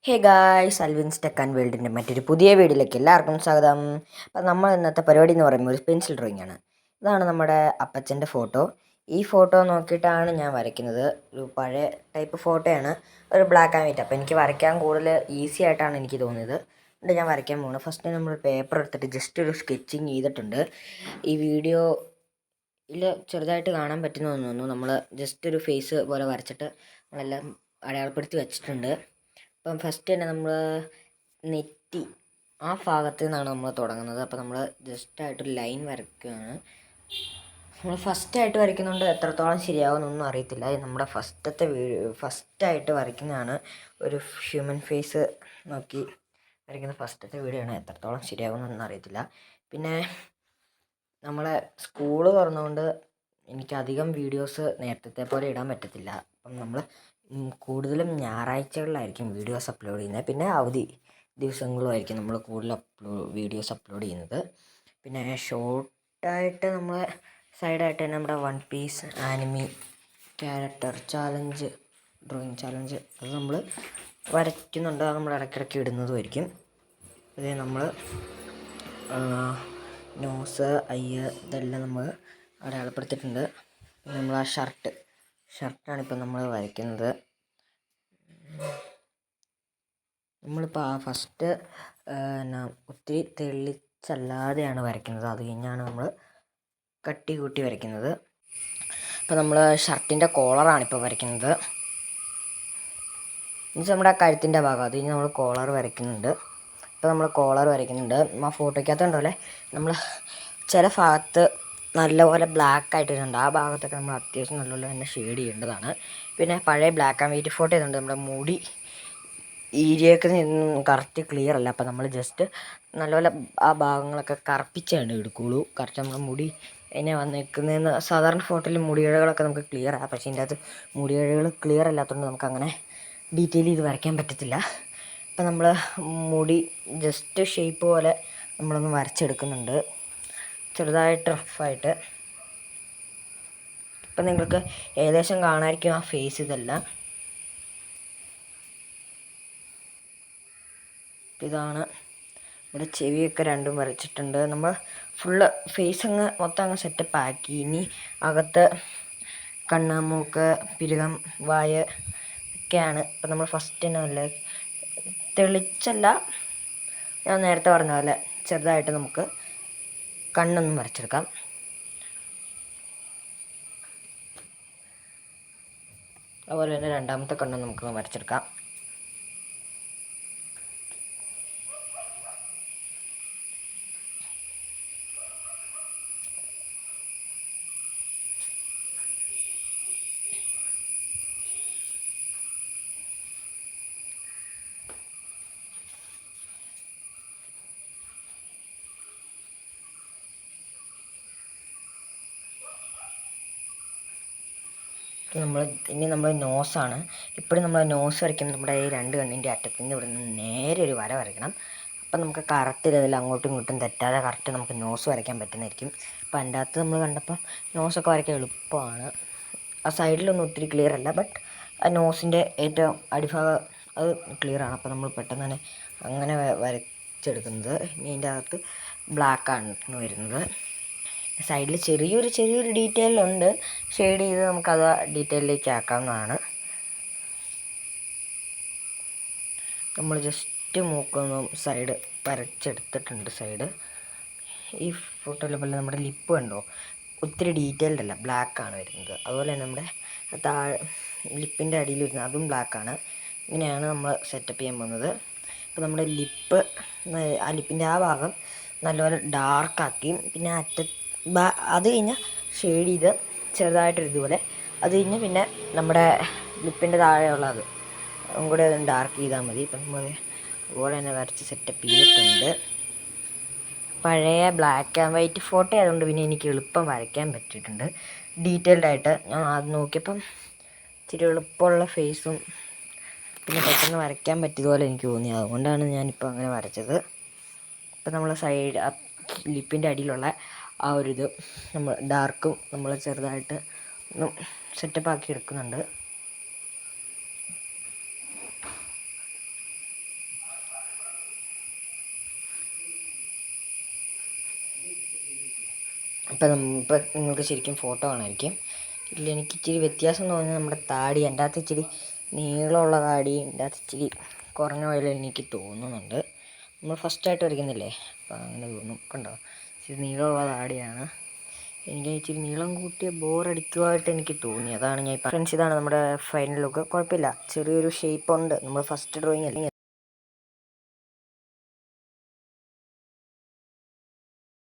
Hey guys, അൽവിൻസ് tech and വേൾഡിൻ്റെ മറ്റൊരു പുതിയ വീഡിയോയിലേക്ക് എല്ലാവർക്കും സ്വാഗതം. അപ്പം നമ്മൾ ഇന്നത്തെ പരിപാടി എന്ന് പറയുമ്പോൾ ഒരു പെൻസിൽ ഡ്രോയിങ് ആണ്. ഇതാണ് നമ്മുടെ അപ്പച്ചൻ്റെ ഫോട്ടോ. ഈ ഫോട്ടോ നോക്കിയിട്ടാണ് ഞാൻ വരയ്ക്കുന്നത്. ഒരു പഴയ ടൈപ്പ് ഫോട്ടോയാണ്, ഒരു ബ്ലാക്ക് ആൻഡ് വൈറ്റ്. അപ്പോൾ എനിക്ക് വരയ്ക്കാൻ കൂടുതൽ ഈസി ആയിട്ടാണ് എനിക്ക് തോന്നിയത്. എന്നിട്ട് ഞാൻ വരയ്ക്കാൻ പോകുന്നത് ഫസ്റ്റ് നമ്മൾ പേപ്പർ എടുത്തിട്ട് ജസ്റ്റ് ഒരു സ്കെച്ചിങ് ചെയ്തിട്ടുണ്ട്. ഈ വീഡിയോയിൽ ചെറുതായിട്ട് കാണാൻ പറ്റുന്നതെന്ന് തോന്നുന്നു. നമ്മൾ ജസ്റ്റ് ഒരു ഫേസ് പോലെ വരച്ചിട്ട് നമ്മളെല്ലാം അടയാളപ്പെടുത്തി വെച്ചിട്ടുണ്ട്. അപ്പം ഫസ്റ്റ് തന്നെ നമ്മൾ നെറ്റി ആ ഭാഗത്ത് നിന്നാണ് നമ്മൾ തുടങ്ങുന്നത്. അപ്പോൾ നമ്മൾ ജസ്റ്റായിട്ടൊരു ലൈൻ വരയ്ക്കുകയാണ്. നമ്മൾ ഫസ്റ്റായിട്ട് വരയ്ക്കുന്നുണ്ട്, എത്രത്തോളം ശരിയാവുമെന്നൊന്നും അറിയത്തില്ല. നമ്മുടെ ഫസ്റ്റായിട്ട് വരയ്ക്കുന്നതാണ്. ഒരു ഹ്യൂമൻ ഫേസ് നോക്കി വരയ്ക്കുന്ന ഫസ്റ്റത്തെ വീഡിയോ ആണ്. എത്രത്തോളം ശരിയാവുമെന്നൊന്നും അറിയത്തില്ല. പിന്നെ നമ്മളെ സ്കൂള് തുറന്നുകൊണ്ട് എനിക്കധികം വീഡിയോസ് നേരത്തെ പോലെ ഇടാൻ പറ്റത്തില്ല. അപ്പം നമ്മൾ കൂടുതലും ഞായറാഴ്ചകളിലായിരിക്കും വീഡിയോസ് അപ്ലോഡ് ചെയ്യുന്നത്. പിന്നെ അവധി ദിവസങ്ങളുമായിരിക്കും നമ്മൾ കൂടുതൽ വീഡിയോസ് അപ്ലോഡ് ചെയ്യുന്നത്. പിന്നെ ഷോർട്ടായിട്ട് നമ്മൾ സൈഡായിട്ട് തന്നെ നമ്മുടെ One Piece anime character challenge, drawing challenge അത് നമ്മൾ വരയ്ക്കുന്നുണ്ട്. അത് നമ്മൾ ഇടയ്ക്കിടയ്ക്ക് ഇടുന്നതുമായിരിക്കും. അതേ നമ്മൾ നോസ്, അയ്യ് ഇതെല്ലാം നമ്മൾ അടയാളപ്പെടുത്തിയിട്ടുണ്ട്. പിന്നെ നമ്മൾ ആ ഷർട്ടാണ് ഇപ്പം നമ്മൾ വരയ്ക്കുന്നത്. നമ്മളിപ്പോൾ ആ ഫസ്റ്റ് ഒത്തിരി തെളിച്ചല്ലാതെയാണ് വരയ്ക്കുന്നത്. അത് കഴിഞ്ഞാണ് നമ്മൾ കട്ടി കൂട്ടി വരയ്ക്കുന്നത്. ഇപ്പോൾ നമ്മൾ ഷർട്ടിൻ്റെ കോളറാണ് ഇപ്പോൾ വരയ്ക്കുന്നത്. എന്നുവെച്ചാൽ നമ്മുടെ കഴുത്തിൻ്റെ ഭാഗം, അത് കഴിഞ്ഞ് നമ്മൾ കോളർ വരയ്ക്കുന്നുണ്ട്. ഇപ്പോൾ നമ്മൾ കോളർ വരയ്ക്കുന്നുണ്ട്. ആ ഫോട്ടോയ്ക്കകത്ത് ഉണ്ടല്ലേ, നമ്മൾ ചില ഭാഗത്ത് നല്ലപോലെ ബ്ലാക്ക് ആയിട്ടുണ്ട്. ആ ഭാഗത്തൊക്കെ നമ്മൾ അത്യാവശ്യം നല്ലപോലെ തന്നെ ഷെയ്ഡ് ചെയ്യേണ്ടതാണ്. പിന്നെ പഴയ ബ്ലാക്ക് ആൻഡ് വൈറ്റ് ഫോട്ടോ ചെയ്തുകൊണ്ട് നമ്മുടെ മുടി ഏരിയയൊക്കെ കറക്റ്റ് ക്ലിയർ അല്ല. അപ്പോൾ നമ്മൾ ജസ്റ്റ് നല്ലപോലെ ആ ഭാഗങ്ങളൊക്കെ കറുപ്പിച്ചാണ് എടുക്കുകയുള്ളൂ. കറക്റ്റ് നമ്മുടെ മുടി എന്നെ വന്നിരിക്കുന്നതെന്ന് സാധാരണ ഫോട്ടോയിൽ മുടിയിഴകളൊക്കെ നമുക്ക് ക്ലിയർ ആണ്. പക്ഷേ ഇതിൻ്റെ അകത്ത് മുടിയിഴകൾ ക്ലിയർ അല്ലാത്തതുകൊണ്ട് നമുക്കങ്ങനെ ഡീറ്റെയിൽ ചെയ്ത് വരയ്ക്കാൻ പറ്റത്തില്ല. അപ്പോൾ നമ്മൾ മുടി ജസ്റ്റ് ഷേപ്പ് പോലെ നമ്മളൊന്ന് വരച്ചെടുക്കുന്നുണ്ട്, ചെറുതായിട്ട് റഫായിട്ട്. ഇപ്പം നിങ്ങൾക്ക് ഏകദേശം കാണാമായിരിക്കും ആ ഫേസ്. ഇതെല്ലാം ഇതാണ്. ഇവിടെ ചെവിയൊക്കെ രണ്ടും വരച്ചിട്ടുണ്ട്. നമ്മൾ ഫുള്ള് ഫേസ് മൊത്തം അങ്ങ് സെറ്റപ്പ് ആക്കി. ഇനി അകത്ത് കണ്ണ്, മൂക്ക്, പിരുകം, വായ ഒക്കെയാണ്. ഇപ്പം നമ്മൾ ഫസ്റ്റ് തന്നെ നല്ല തെളിച്ചല്ല, ഞാൻ നേരത്തെ പറഞ്ഞ പോലെ ചെറുതായിട്ട് നമുക്ക് കണ്ണൊന്നും വരച്ചെടുക്കാം. അതുപോലെ തന്നെ രണ്ടാമത്തെ കണ്ണും നമുക്ക് വരച്ചെടുക്കാം. ഇനി നമ്മൾ നോസാണ്. ഇപ്പോഴും നമ്മൾ നോസ് വരയ്ക്കുമ്പോൾ നമ്മുടെ ഈ രണ്ട് കണ്ണിൻ്റെ അറ്റത്തുനിന്ന് ഇവിടെ നിന്ന് നേരെ ഒരു വര വരയ്ക്കണം. അപ്പം നമുക്ക് കറക്റ്റ് ഇതിൽ അങ്ങോട്ടും ഇങ്ങോട്ടും തെറ്റാതെ കറക്റ്റ് നമുക്ക് നോസ് വരയ്ക്കാൻ പറ്റുന്നതായിരിക്കും. അപ്പം അതിൻ്റെ അകത്ത് നമ്മൾ കണ്ടപ്പോൾ നോസൊക്കെ വരയ്ക്കാൻ എളുപ്പമാണ്. ആ സൈഡിലൊന്നും ഒത്തിരി ക്ലിയർ അല്ല, ബട്ട് ആ നോസിൻ്റെ ഏറ്റവും അടിഭാഗം അത് ക്ലിയറാണ്. അപ്പോൾ നമ്മൾ പെട്ടെന്ന് തന്നെ അങ്ങനെ വരച്ചെടുക്കുന്നത്. ഇനി അതിൻ്റെ അകത്ത് ബ്ലാക്കാണ് വരുന്നത്. സൈഡിൽ ചെറിയൊരു ഡീറ്റെയിലുണ്ട്, ഷെയ്ഡ് ചെയ്ത് നമുക്കത് ഡീറ്റെയിലേക്ക് ആക്കാവുന്നതാണ്. നമ്മൾ ജസ്റ്റ് മൂക്കൊന്നും സൈഡ് വരച്ചെടുത്തിട്ടുണ്ട്. സൈഡ് ഈ ഫോട്ടോയിൽ പോലെ നമ്മുടെ ലിപ്പ് കണ്ടോ, ഒത്തിരി ഡീറ്റെയിൽഡ് അല്ല, ബ്ലാക്കാണ് വരുന്നത്. അതുപോലെ തന്നെ നമ്മുടെ ലിപ്പിൻ്റെ അടിയിൽ വരുന്നത് അതും ബ്ലാക്കാണ്. ഇങ്ങനെയാണ് നമ്മൾ സെറ്റപ്പ് ചെയ്യാൻ പോകുന്നത്. അപ്പോൾ നമ്മുടെ ലിപ്പ്, ആ ലിപ്പിൻ്റെ ആ ഭാഗം നല്ലപോലെ ഡാർക്കാക്കി, പിന്നെ അത് കഴിഞ്ഞ് ഷെയ്ഡ് ചെയ്ത് ചെറുതായിട്ടൊരു ഇതുപോലെ, അത് കഴിഞ്ഞ് പിന്നെ നമ്മുടെ ലിപ്പിൻ്റെ താഴെയുള്ളത് അതും കൂടെ ഡാർക്ക് ചെയ്താൽ മതി. ഇപ്പം നമ്മൾ അതുപോലെ തന്നെ വരച്ച് സെറ്റപ്പ് ചെയ്തിട്ടുണ്ട്. പഴയ ബ്ലാക്ക് ആൻഡ് വൈറ്റ് ഫോട്ടോ ആയതുകൊണ്ട് പിന്നെ എനിക്ക് എളുപ്പം വരയ്ക്കാൻ പറ്റിയിട്ടുണ്ട്. ഡീറ്റെയിൽഡായിട്ട് ഞാൻ അത് നോക്കിയപ്പം ഇച്ചിരി എളുപ്പമുള്ള ഫേസും പിന്നെ പെട്ടെന്ന് വരയ്ക്കാൻ പറ്റിയതുപോലെ എനിക്ക് തോന്നി. അതുകൊണ്ടാണ് ഞാനിപ്പോൾ അങ്ങനെ വരച്ചത്. ഇപ്പം നമ്മൾ സൈഡ് ലിപ്പിൻ്റെ അടിയിലുള്ള ആ ഒരു ഇത് നമ്മൾ ഡാർക്കും നമ്മൾ ചെറുതായിട്ട് ഒന്ന് സെറ്റപ്പ് ആക്കി എടുക്കുന്നുണ്ട്. ഇപ്പം നിങ്ങൾക്ക് ശരിക്കും ഫോട്ടോ കാണാമായിരിക്കും. ഇതിൽ എനിക്ക് ഇച്ചിരി വ്യത്യാസം തോന്നുന്നത് നമ്മുടെ താടി, എൻ്റെ അകത്ത് ഇച്ചിരി നീളമുള്ള താടി, എൻ്റെ അകത്ത് ഇച്ചിരി കുറഞ്ഞ പോലെ എനിക്ക് തോന്നുന്നുണ്ട്. നമ്മൾ ഫസ്റ്റായിട്ട് വരയ്ക്കുന്നില്ലേ, അപ്പം അങ്ങനെ തോന്നും. കണ്ടോ, ഇച്ചിരി നീളമുള്ള താടിയാണ്. എനിക്ക് ഇച്ചിരി നീളം കൂട്ടിയ ബോറടിക്കുമായിട്ട് എനിക്ക് തോന്നി. അതാണ് ഞാൻ ഫ്രണ്ട്സ്, ഇതാണ് നമ്മുടെ ഫൈനൽ ലുക്ക്. കുഴപ്പമില്ല, ചെറിയൊരു ഷേപ്പ് ഉണ്ട്. നമ്മൾ ഫസ്റ്റ് ഡ്രോയിങ് അല്ലെങ്കിൽ